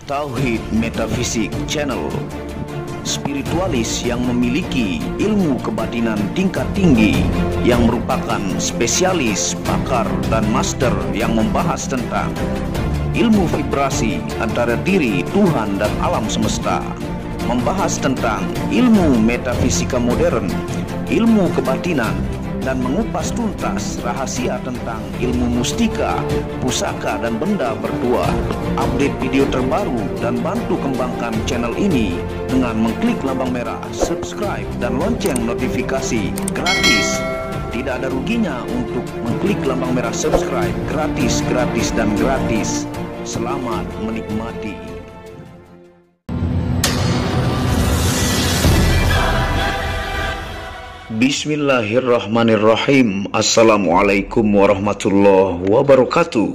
Tauhid Metafisik Channel, spiritualis yang memiliki ilmu kebatinan tingkat tinggi, yang merupakan spesialis, pakar, dan master yang membahas tentang ilmu vibrasi antara diri, Tuhan, dan alam semesta, membahas tentang ilmu metafisika modern, ilmu kebatinan, dan mengupas tuntas rahasia tentang ilmu mustika, pusaka, dan benda berdua. Update video terbaru dan bantu kembangkan channel ini dengan mengklik lambang merah subscribe dan lonceng notifikasi gratis. Tidak ada ruginya untuk mengklik lambang merah subscribe, gratis, dan gratis. Selamat menikmati. Bismillahirrahmanirrahim. Assalamualaikum warahmatullahi wabarakatuh.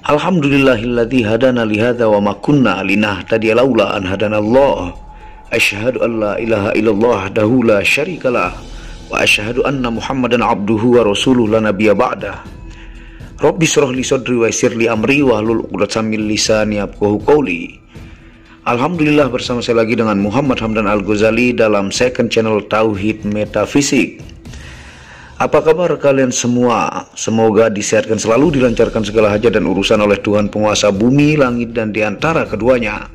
Alhamdulillahilladzi hadana lihadza wa ma kunna linahtadiya laula an hadanallah. Asyhadu an la ilaha illallah wahdahu la syarikalah wa asyhadu anna Muhammadan abduhu wa rasuluhu la nabiyya ba'dah. Rabbi shrah li sadri wa yassir li amri wahlul 'uqdatam min lisani yafqahu qawli. Alhamdulillah, bersama saya lagi dengan Muhammad Hamdan Al-Ghazali dalam second channel Tauhid Metafisik. Apa kabar kalian semua? Semoga disehatkan selalu, dilancarkan segala hajat dan urusan oleh Tuhan penguasa bumi, langit, dan diantara keduanya.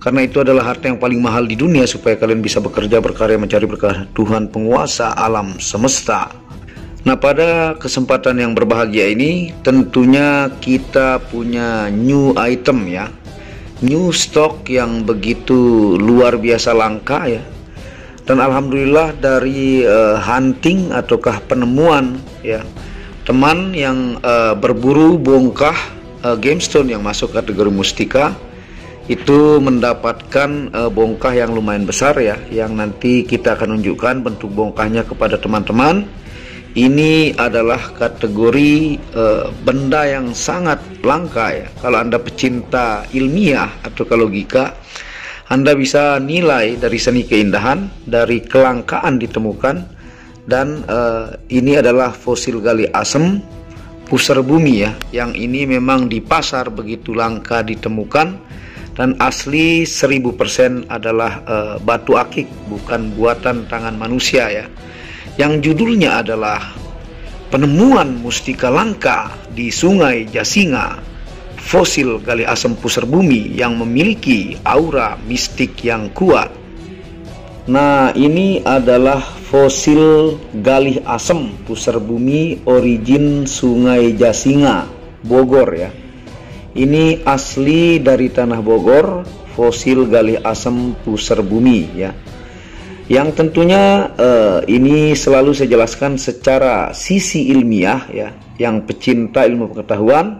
Karena itu adalah harta yang paling mahal di dunia, supaya kalian bisa bekerja, berkarya, mencari berkah Tuhan penguasa alam semesta. Nah, pada kesempatan yang berbahagia ini tentunya kita punya new item ya, new stock yang begitu luar biasa langka ya. Dan alhamdulillah dari hunting ataukah penemuan ya, teman yang berburu bongkah gemstone yang masuk kategori mustika, itu mendapatkan bongkah yang lumayan besar ya, yang nanti kita akan tunjukkan bentuk bongkahnya kepada teman-teman. Ini adalah kategori benda yang sangat langka ya. Kalau Anda pecinta ilmiah atau logika, Anda bisa nilai dari seni keindahan, dari kelangkaan ditemukan. Dan ini adalah fosil gali asem pusar bumi ya, yang ini memang di pasar begitu langka ditemukan. Dan asli 1000% adalah batu akik, bukan buatan tangan manusia ya. Yang judulnya adalah Penemuan Mustika Langka di Sungai Jasinga, fosil gali asem pusar bumi yang memiliki aura mistik yang kuat. Nah, ini adalah fosil gali asem pusar bumi origin Sungai Jasinga, Bogor ya. Ini asli dari tanah Bogor, fosil gali asem pusar bumi ya. Yang tentunya ini selalu saya jelaskan secara sisi ilmiah ya, yang pecinta ilmu pengetahuan,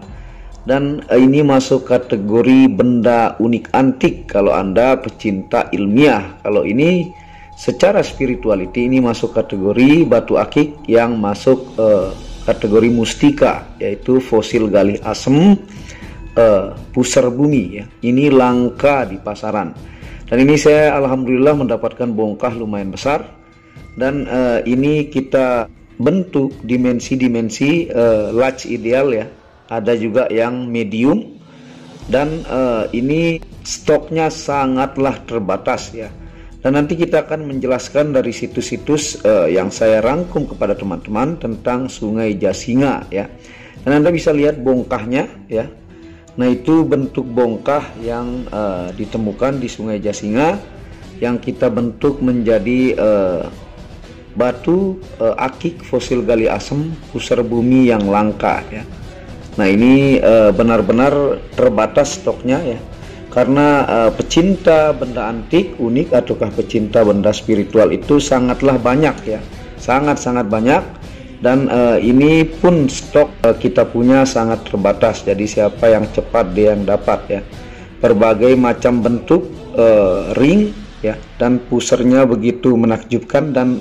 dan ini masuk kategori benda unik antik kalau Anda pecinta ilmiah. Kalau ini secara spirituality, ini masuk kategori batu akik yang masuk kategori mustika, yaitu fosil gali asem pusar bumi ya. Ini langka di pasaran. Dan ini saya alhamdulillah mendapatkan bongkah lumayan besar. Dan ini kita bentuk dimensi-dimensi large ideal ya. Ada juga yang medium. Dan ini stoknya sangatlah terbatas ya. Dan nanti kita akan menjelaskan dari situs-situs yang saya rangkum kepada teman-teman tentang Sungai Jasinga ya. Dan Anda bisa lihat bongkahnya ya. Nah, itu bentuk bongkah yang ditemukan di Sungai Jasinga, yang kita bentuk menjadi batu akik fosil gali asem pusar bumi yang langka ya. Nah, ini benar-benar terbatas stoknya ya, karena pecinta benda antik unik ataukah pecinta benda spiritual itu sangatlah banyak ya, sangat-sangat banyak. Dan ini pun stok kita punya sangat terbatas, jadi siapa yang cepat dia yang dapat ya. Berbagai macam bentuk ring ya, dan pusernya begitu menakjubkan, dan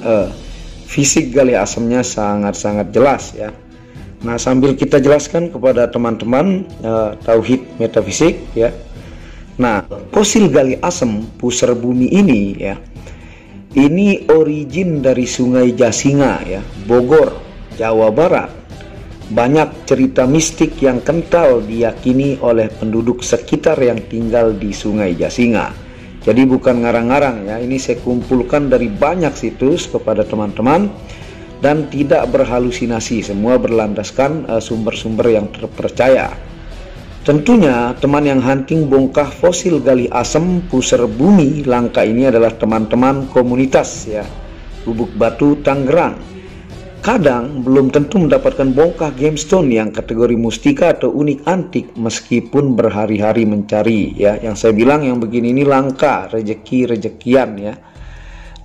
fisik gali asemnya sangat-sangat jelas ya. Nah, sambil kita jelaskan kepada teman-teman Tauhid Metafisik ya. Nah, fosil gali asem pusar bumi ini ya, ini origin dari Sungai Jasinga ya, Bogor, Jawa Barat. banyak cerita mistik yang kental diyakini oleh penduduk sekitar yang tinggal di Sungai Jasinga. Jadi bukan ngarang-ngarang ya, ini saya kumpulkan dari banyak situs kepada teman-teman dan tidak berhalusinasi, semua berlandaskan sumber-sumber yang terpercaya. Tentunya teman yang hunting bongkah fosil gali asem pusar bumi langka ini adalah teman-teman komunitas ya, Gubuk Batu Tangerang. Kadang belum tentu mendapatkan bongkah gemstone yang kategori mustika atau unik antik meskipun berhari-hari mencari ya. Yang saya bilang yang begini ini langka, rezeki-rezekian ya.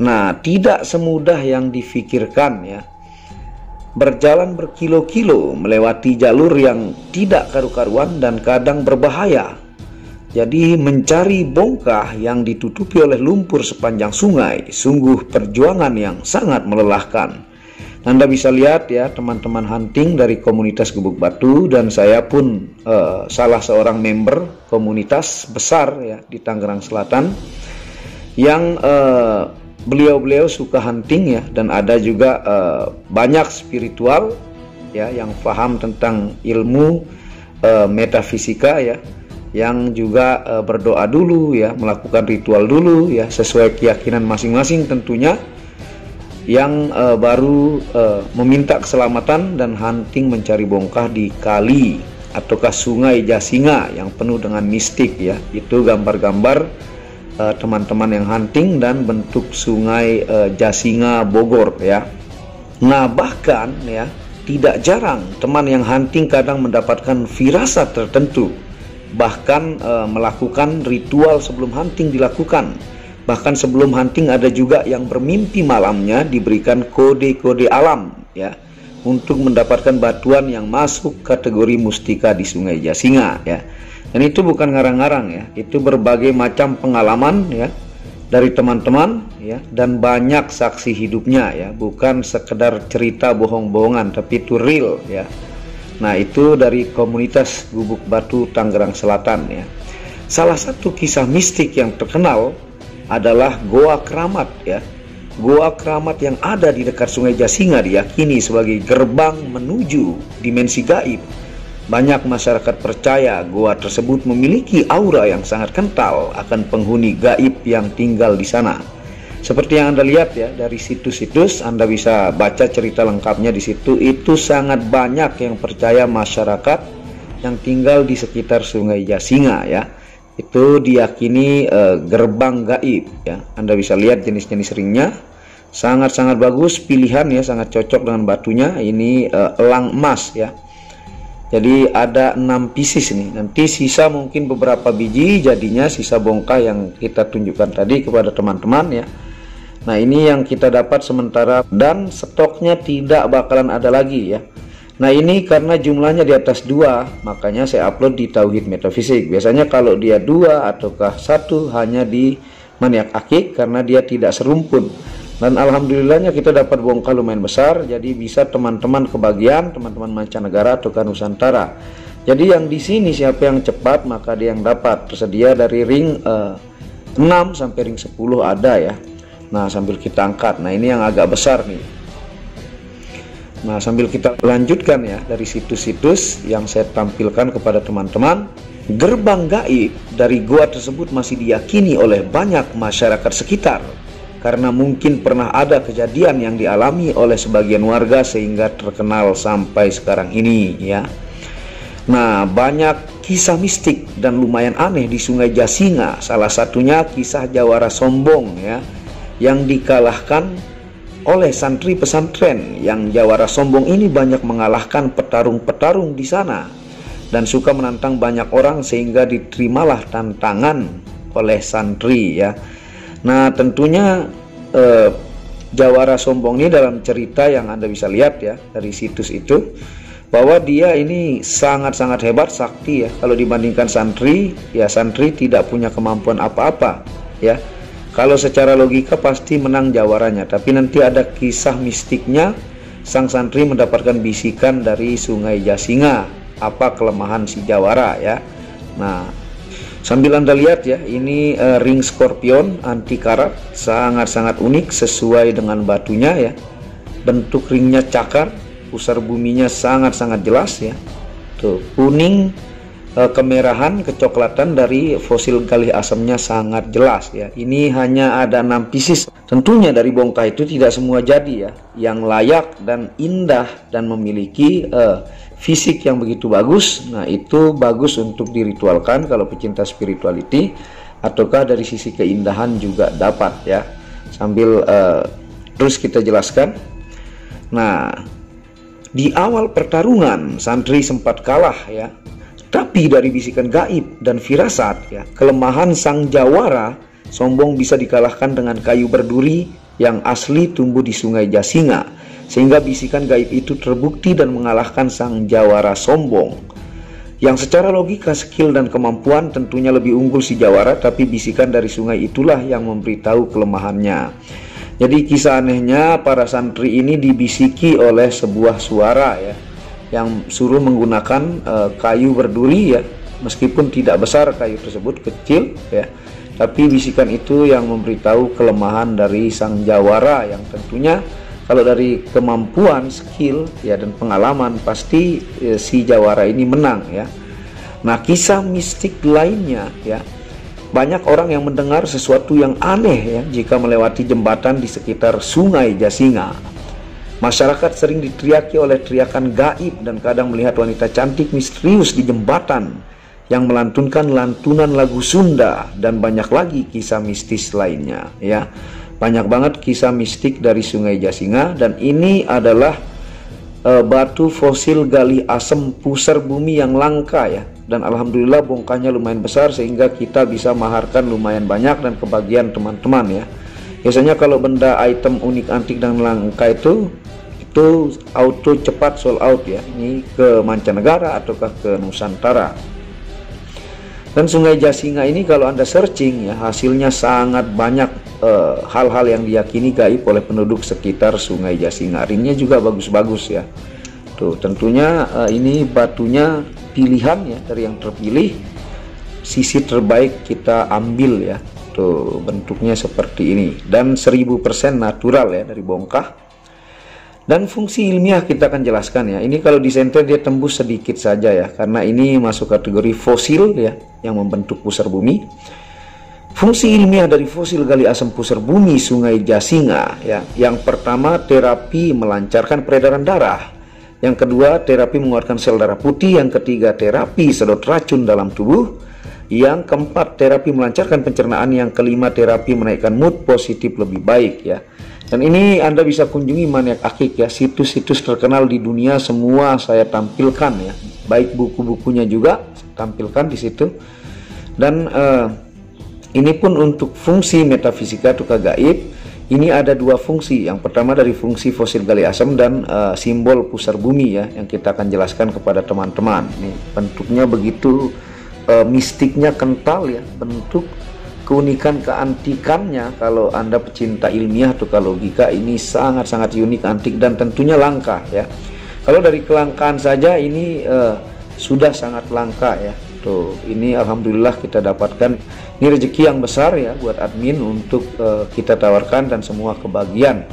Nah, tidak semudah yang difikirkan ya. Berjalan berkilo-kilo melewati jalur yang tidak karu-karuan dan kadang berbahaya. Jadi mencari bongkah yang ditutupi oleh lumpur sepanjang sungai sungguh perjuangan yang sangat melelahkan. Anda bisa lihat ya teman-teman hunting dari komunitas Gubuk Batu, dan saya pun salah seorang member komunitas besar ya di Tangerang Selatan yang beliau-beliau suka hunting ya, dan ada juga banyak spiritual ya yang paham tentang ilmu metafisika ya, yang juga berdoa dulu ya, melakukan ritual dulu ya sesuai keyakinan masing-masing tentunya, yang baru meminta keselamatan dan hunting mencari bongkah di kali ataukah Sungai Jasinga yang penuh dengan mistik ya. Itu gambar-gambar teman-teman yang hunting dan bentuk Sungai Jasinga Bogor ya. Nah, bahkan ya tidak jarang teman yang hunting kadang mendapatkan firasat tertentu, bahkan melakukan ritual sebelum hunting dilakukan. Bahkan sebelum hunting ada juga yang bermimpi malamnya diberikan kode-kode alam ya untuk mendapatkan batuan yang masuk kategori mustika di Sungai Jasinga ya. Dan itu bukan ngarang-ngarang ya, itu berbagai macam pengalaman ya dari teman-teman ya, dan banyak saksi hidupnya ya, bukan sekedar cerita bohong-bohongan tapi itu real ya. Nah, itu dari komunitas Gubuk Batu Tangerang Selatan ya. Salah satu kisah mistik yang terkenal adalah Goa Keramat ya. Goa Keramat yang ada di dekat Sungai Jasinga diyakini sebagai gerbang menuju dimensi gaib. Banyak masyarakat percaya goa tersebut memiliki aura yang sangat kental akan penghuni gaib yang tinggal di sana. Seperti yang Anda lihat ya dari situs-situs, Anda bisa baca cerita lengkapnya di situ. Itu sangat banyak yang percaya masyarakat yang tinggal di sekitar Sungai Jasinga ya. Itu diyakini gerbang gaib ya. Anda bisa lihat jenis-jenis ringnya, sangat-sangat bagus pilihan ya, sangat cocok dengan batunya. Ini elang emas ya. Jadi ada 6 pieces nih. Nanti sisa mungkin beberapa biji jadinya sisa bongkah yang kita tunjukkan tadi kepada teman-teman ya. Nah, ini yang kita dapat sementara dan stoknya tidak bakalan ada lagi ya. Nah, ini karena jumlahnya di atas 2, makanya saya upload di Tauhid Metafisik. Biasanya kalau dia 2 ataukah 1 hanya di Maniak Akik karena dia tidak serumpun. Dan alhamdulillahnya kita dapat bongkah lumayan besar, jadi bisa teman-teman kebagian, teman-teman mancanegara ataukah Nusantara. Jadi yang di sini siapa yang cepat maka dia yang dapat. Tersedia dari ring 6 sampai ring 10 ada ya. Nah, sambil kita angkat. Nah, ini yang agak besar nih. Nah, sambil kita lanjutkan ya dari situs-situs yang saya tampilkan kepada teman-teman, gerbang gaib dari goa tersebut masih diyakini oleh banyak masyarakat sekitar karena mungkin pernah ada kejadian yang dialami oleh sebagian warga sehingga terkenal sampai sekarang ini ya. Nah, banyak kisah mistik dan lumayan aneh di Sungai Jasinga. Salah satunya kisah Jawara Sombong ya, yang dikalahkan oleh santri pesantren. Yang Jawara Sombong ini banyak mengalahkan petarung-petarung di sana dan suka menantang banyak orang sehingga diterimalah tantangan oleh santri ya. Nah, tentunya Jawara Sombong ini dalam cerita yang Anda bisa lihat ya dari situs itu, bahwa dia ini sangat-sangat hebat, sakti ya. Kalau dibandingkan santri, ya santri tidak punya kemampuan apa-apa ya. Kalau secara logika pasti menang jawaranya, tapi nanti ada kisah mistiknya. Sang santri mendapatkan bisikan dari Sungai Jasinga, apa kelemahan si Jawara ya. Nah, sambil Anda lihat ya, ini ring skorpion anti karat, sangat-sangat unik sesuai dengan batunya ya. Bentuk ringnya cakar pusar buminya sangat-sangat jelas ya. Tuh, kuning, kemerahan, kecoklatan dari fosil galih asamnya sangat jelas ya. Ini hanya ada 6 pieces. Tentunya dari bongkah itu tidak semua jadi ya, yang layak dan indah dan memiliki fisik yang begitu bagus. Nah, itu bagus untuk diritualkan kalau pecinta spirituality, ataukah dari sisi keindahan juga dapat ya. Sambil terus kita jelaskan. Nah, di awal pertarungan santri sempat kalah ya, tapi dari bisikan gaib dan firasat ya, kelemahan sang jawara sombong bisa dikalahkan dengan kayu berduri yang asli tumbuh di Sungai Jasinga, sehingga bisikan gaib itu terbukti dan mengalahkan sang jawara sombong, yang secara logika, skill dan kemampuan tentunya lebih unggul si jawara, tapi bisikan dari sungai itulah yang memberitahu kelemahannya. Jadi kisah anehnya, para santri ini dibisiki oleh sebuah suara ya, yang suruh menggunakan kayu berduri ya, meskipun tidak besar kayu tersebut, kecil ya, tapi bisikan itu yang memberitahu kelemahan dari sang jawara, yang tentunya kalau dari kemampuan, skill ya dan pengalaman pasti si jawara ini menang ya. Nah, kisah mistik lainnya ya, banyak orang yang mendengar sesuatu yang aneh ya jika melewati jembatan di sekitar Sungai Jasinga. Masyarakat sering diteriaki oleh teriakan gaib dan kadang melihat wanita cantik misterius di jembatan yang melantunkan lantunan lagu Sunda, dan banyak lagi kisah mistis lainnya ya. Banyak banget kisah mistik dari Sungai Jasinga, dan ini adalah batu fosil galih asam pusar bumi yang langka ya. Dan alhamdulillah bongkahnya lumayan besar sehingga kita bisa maharkan lumayan banyak dan kebagian teman-teman ya. Biasanya kalau benda item unik, antik dan langka itu auto cepat sold out ya. Ini ke mancanegara ataukah ke Nusantara. Dan Sungai Jasinga ini kalau Anda searching ya, hasilnya sangat banyak hal-hal yang diyakini gaib oleh penduduk sekitar Sungai Jasinga. Ringnya juga bagus-bagus ya. Tuh, tentunya ini batunya pilihan ya, dari yang terpilih, sisi terbaik kita ambil ya. Tuh, bentuknya seperti ini dan 1000% natural ya dari bongkah. Dan fungsi ilmiah kita akan jelaskan ya. Ini kalau disenter dia tembus sedikit saja ya, karena ini masuk kategori fosil ya, yang membentuk pusar bumi. Fungsi ilmiah dari fosil galih asam pusar bumi Sungai Jasinga ya, yang pertama terapi melancarkan peredaran darah, yang kedua terapi mengeluarkan sel darah putih, yang ketiga terapi sedot racun dalam tubuh, yang keempat terapi melancarkan pencernaan, yang kelima terapi menaikkan mood positif lebih baik ya. Dan ini Anda bisa kunjungi Maniak Akik ya, situs-situs terkenal di dunia semua saya tampilkan ya, baik buku-bukunya juga tampilkan di situ. Dan ini pun untuk fungsi metafisika atau gaib, ini ada 2 fungsi. Yang pertama dari fungsi fosil galih asam dan simbol pusar bumi ya, yang kita akan jelaskan kepada teman-teman. Nih, bentuknya begitu mistiknya kental ya, bentuk keunikan keantikannya. Kalau Anda pecinta ilmiah atau logika, ini sangat-sangat unik, antik dan tentunya langka ya. Kalau dari kelangkaan saja ini sudah sangat langka ya. Tuh, ini alhamdulillah kita dapatkan. Ini rezeki yang besar ya buat admin untuk kita tawarkan dan semua kebagian.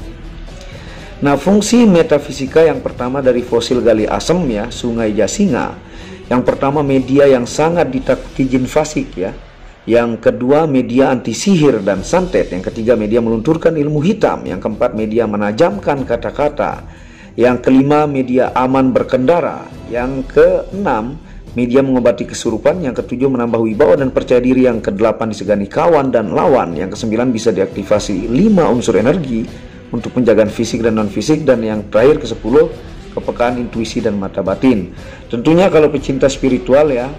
Nah, fungsi metafisika yang pertama dari fosil galih asam ya, Sungai Jasinga. Yang pertama media yang sangat ditakuti jin fasik ya. Yang kedua media anti sihir dan santet. Yang ketiga media melunturkan ilmu hitam. Yang keempat media menajamkan kata-kata. Yang kelima media aman berkendara. Yang keenam media mengobati kesurupan. Yang ketujuh menambah wibawa dan percaya diri. Yang kedelapan disegani kawan dan lawan. Yang kesembilan bisa diaktifasi 5 unsur energi untuk penjagaan fisik dan non fisik. Dan yang terakhir ke-10 kepekaan intuisi dan mata batin. Tentunya kalau pecinta spiritual ya,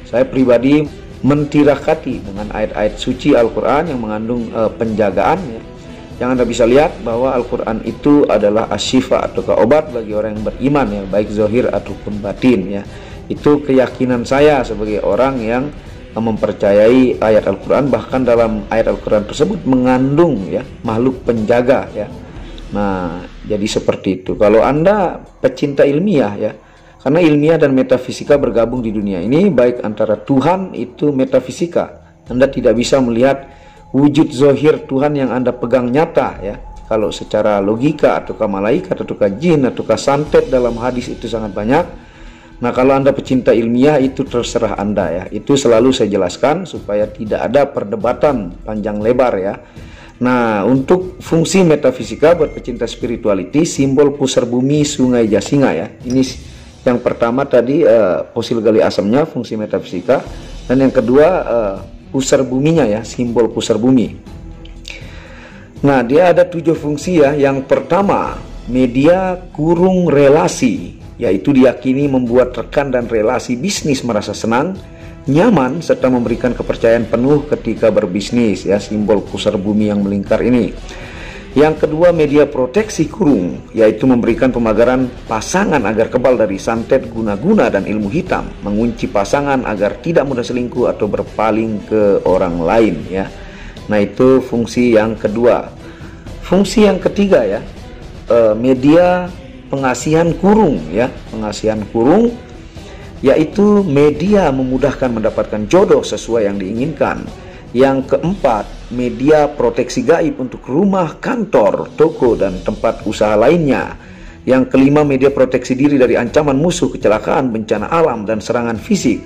saya pribadi mentirakati dengan ayat-ayat suci Al-Quran yang mengandung penjagaan ya. Yang Anda bisa lihat bahwa Al-Quran itu adalah asyifa atau obat bagi orang yang beriman ya, baik zahir ataupun batin ya. Itu keyakinan saya sebagai orang yang mempercayai ayat Al-Quran, bahkan dalam ayat Al-Quran tersebut mengandung ya makhluk penjaga ya. Nah, jadi seperti itu. Kalau Anda pecinta ilmiah ya, karena ilmiah dan metafisika bergabung di dunia ini, baik antara Tuhan itu metafisika. Anda tidak bisa melihat wujud zahir Tuhan yang Anda pegang nyata ya. Kalau secara logika ataukah malaikat ataukah jin ataukah santet dalam hadis itu sangat banyak. Nah, kalau Anda pecinta ilmiah itu terserah Anda ya. Itu selalu saya jelaskan supaya tidak ada perdebatan panjang lebar ya. Nah, untuk fungsi metafisika buat pecinta spirituality, simbol pusar bumi Sungai Jasinga ya. Ini yang pertama tadi fosil gali asamnya, fungsi metafisika. Dan yang kedua pusar buminya ya, simbol pusar bumi. Nah, dia ada 7 fungsi ya. Yang pertama, media kurung relasi, yaitu diyakini membuat rekan dan relasi bisnis merasa senang, nyaman, serta memberikan kepercayaan penuh ketika berbisnis ya, simbol pusar bumi yang melingkar ini. Yang kedua, media proteksi kurung, yaitu memberikan pemagaran pasangan agar kebal dari santet, guna-guna, dan ilmu hitam, mengunci pasangan agar tidak mudah selingkuh atau berpaling ke orang lain ya. Nah, itu fungsi yang kedua. Fungsi yang ketiga ya, media pengasihan kurung ya, pengasihan kurung, yaitu media memudahkan mendapatkan jodoh sesuai yang diinginkan. Yang keempat, media proteksi gaib untuk rumah, kantor, toko, dan tempat usaha lainnya. Yang kelima, media proteksi diri dari ancaman musuh, kecelakaan, bencana alam, dan serangan fisik.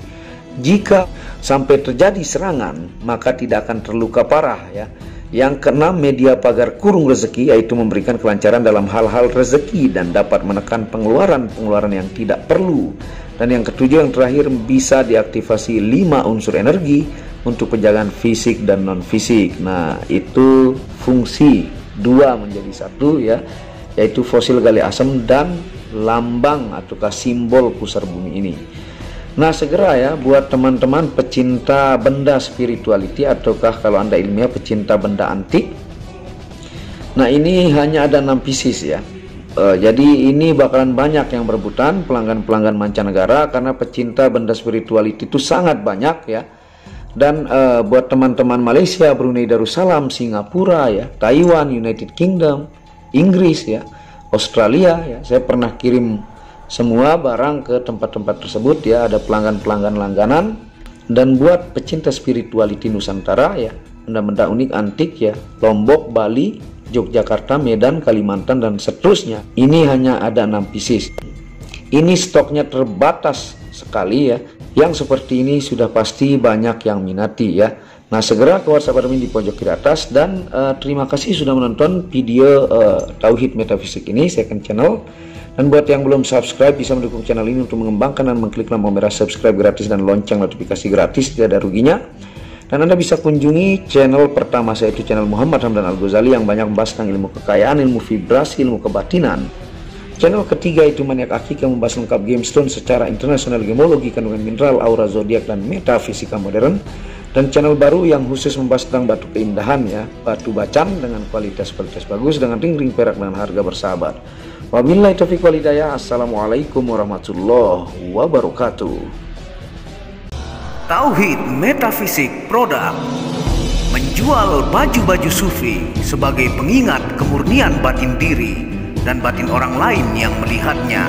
Jika sampai terjadi serangan, maka tidak akan terluka parah ya. Yang keenam, media pagar kurung rezeki, yaitu memberikan kelancaran dalam hal-hal rezeki dan dapat menekan pengeluaran-pengeluaran yang tidak perlu. Dan yang ketujuh, yang terakhir, bisa diaktifasi 5 unsur energi untuk penjagaan fisik dan non-fisik. Nah, itu fungsi 2 menjadi 1 ya, yaitu fosil gali asam dan lambang ataukah simbol pusar bumi ini. Nah, segera ya buat teman-teman pecinta benda spirituality ataukah kalau Anda ilmiah pecinta benda antik. Nah, ini hanya ada 6 pieces ya. Jadi ini bakalan banyak yang berebutan, pelanggan-pelanggan mancanegara, karena pecinta benda spirituality itu sangat banyak ya. Dan buat teman-teman Malaysia, Brunei Darussalam, Singapura ya, Taiwan, United Kingdom, Inggris ya, Australia ya, saya pernah kirim semua barang ke tempat-tempat tersebut ya, ada pelanggan-pelanggan langganan. Dan buat pecinta spirituality Nusantara ya, benda-benda unik antik ya, Lombok, Bali, Yogyakarta, Medan, Kalimantan, dan seterusnya. Ini hanya ada 6 pieces. Ini stoknya terbatas sekali ya. Yang seperti ini sudah pasti banyak yang minati ya. Nah, segera ke WhatsApp admin di pojok kiri atas. Dan terima kasih sudah menonton video Tauhid Metafisik ini, second channel. Dan buat yang belum subscribe, bisa mendukung channel ini untuk mengembangkan dan mengklik lampu merah subscribe gratis dan lonceng notifikasi gratis, tidak ada ruginya. Dan Anda bisa kunjungi channel pertama saya, itu channel Muhammad Hamdan Al-Ghazali, yang banyak membahas tentang ilmu kekayaan, ilmu vibrasi, ilmu kebatinan. Channel ketiga itu Maniak Akik, yang membahas lengkap gemstone secara internasional, gemologi, kandungan mineral, aura zodiak, dan metafisika modern. Dan channel baru yang khusus membahas tentang batu keindahan ya, batu bacan dengan kualitas bagus, dengan ring-ring perak dengan harga bersahabat. Wabillahi taufiq wal hidayah. Assalamualaikum warahmatullahi wabarakatuh. Tauhid Metafisik Produk menjual baju-baju sufi sebagai pengingat kemurnian batin diri dan batin orang lain yang melihatnya,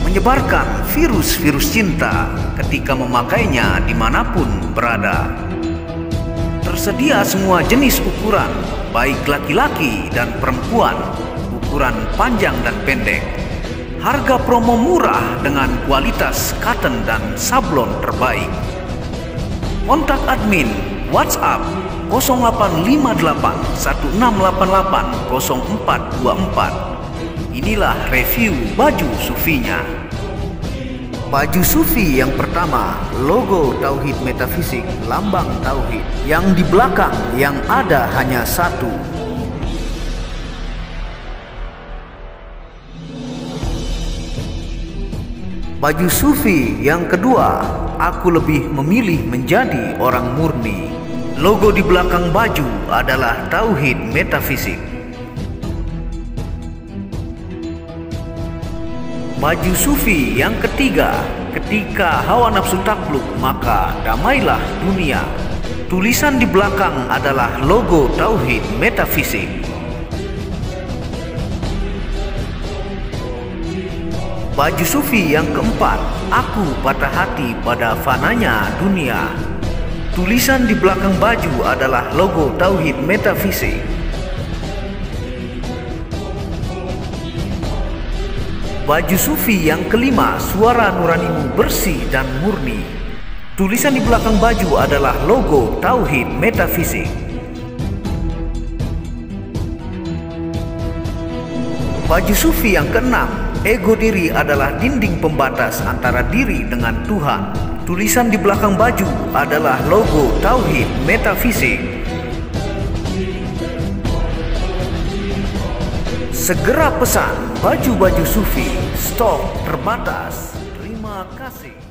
menyebarkan virus-virus cinta ketika memakainya dimanapun berada. Tersedia semua jenis ukuran, baik laki-laki dan perempuan, ukuran panjang dan pendek. Harga promo murah dengan kualitas cotton dan sablon terbaik. Kontak admin WhatsApp 0858 1688 0424. Inilah review baju sufinya. Baju sufi yang pertama, logo Tauhid Metafisik, lambang Tauhid. Yang di belakang yang ada hanya satu. Baju sufi yang kedua, aku lebih memilih menjadi orang murni. Logo di belakang baju adalah Tauhid Metafisik. Baju sufi yang ketiga, ketika hawa nafsu takluk maka damailah dunia. Tulisan di belakang adalah logo Tauhid Metafisik. Baju sufi yang keempat, aku patah hati pada fananya dunia. Tulisan di belakang baju adalah logo Tauhid Metafisik. Baju sufi yang kelima, suara nuranimu bersih dan murni. Tulisan di belakang baju adalah logo Tauhid Metafisik. Baju sufi yang keenam, ego diri adalah dinding pembatas antara diri dengan Tuhan. Tulisan di belakang baju adalah logo Tauhid Metafisik. Segera pesan baju-baju sufi, stok terbatas. Terima kasih.